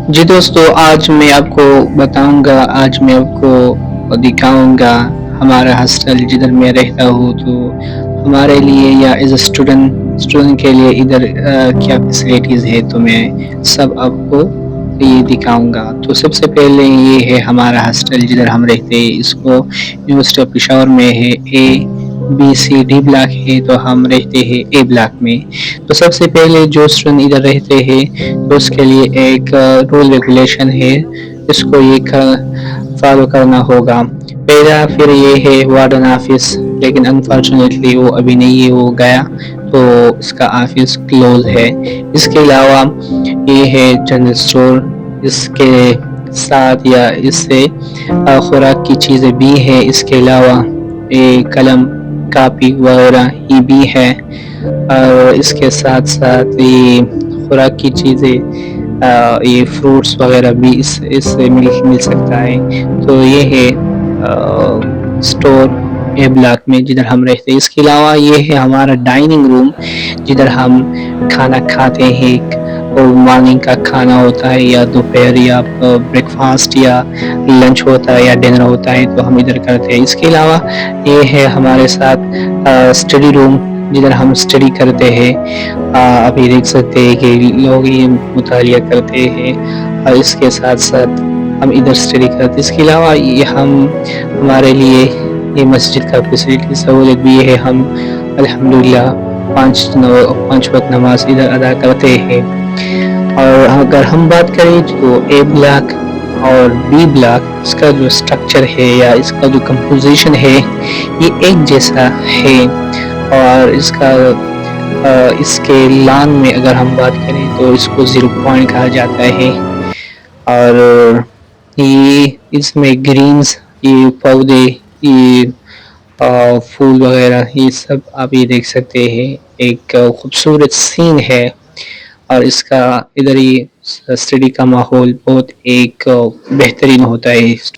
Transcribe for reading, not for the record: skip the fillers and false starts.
जी दोस्तों, आज मैं आपको दिखाऊंगा हमारा हॉस्टल जिधर मैं रहता हूँ। तो हमारे लिए या एज अ स्टूडेंट के लिए इधर क्या फैसिलिटीज़ है, तो मैं सब आपको ये दिखाऊंगा। तो सबसे पहले ये है हमारा हॉस्टल जिधर हम रहते हैं। इसको यूनिवर्सिटी ऑफ पेशावर में है। A B C D block है, तो हम रहते हैं A ब्लॉक में। तो सबसे पहले जो स्टूडेंट इधर रहते हैं, तो उसके लिए एक रूल रेगुलेशन है, इसको ये फॉलो करना होगा। पहला फिर ये है वार्डन ऑफिस, लेकिन अनफॉर्चुनेटली वो अभी नहीं है, वो गया, तो इसका ऑफिस क्लोज है। इसके अलावा ये है जनरल स्टोर, इसके साथ या इससे खुराक की चीज़ें भी है। इसके अलावा ये कलम कापी वगैरह ये भी है। और इसके साथ साथ ये खुराक की चीज़ें, ये फ्रूट्स वगैरह भी इससे मिल सकता है। तो ये है स्टोर ए ब्लॉक में जिधर हम रहते हैं। इसके अलावा ये है हमारा डाइनिंग रूम, जिधर हम खाना खाते हैं। और मॉर्निंग का खाना होता है, या दोपहर, या ब्रेकफास्ट, या लंच होता है, या डिनर होता है, तो हम इधर करते हैं। इसके अलावा ये है हमारे साथ स्टडी रूम, जिधर हम स्टडी करते हैं। आप ये देख सकते हैं कि लोग ये मुतालिया करते हैं, और इसके साथ साथ हम इधर स्टडी करते हैं। इसके अलावा ये हमारे लिए ये मस्जिद का फैसिलिटी सहूलत भी है। हम अल्हम्दुलिल्लाह पाँच वक्त नमाज इधर अदा करते हैं। और अगर हम बात करें तो A ब्लॉक और B ब्लॉक, इसका जो स्ट्रक्चर है या इसका जो कंपोजिशन है, ये एक जैसा है। और इसके लान में अगर हम बात करें तो इसको 0 पॉइंट कहा जाता है। और ये इसमें ग्रीन्स, ये पौधे, ये फूल वगैरह, ये सब आप ये देख सकते हैं। एक खूबसूरत सीन है। और इसका इधर ये स्टडी का माहौल बहुत एक बेहतरीन होता है।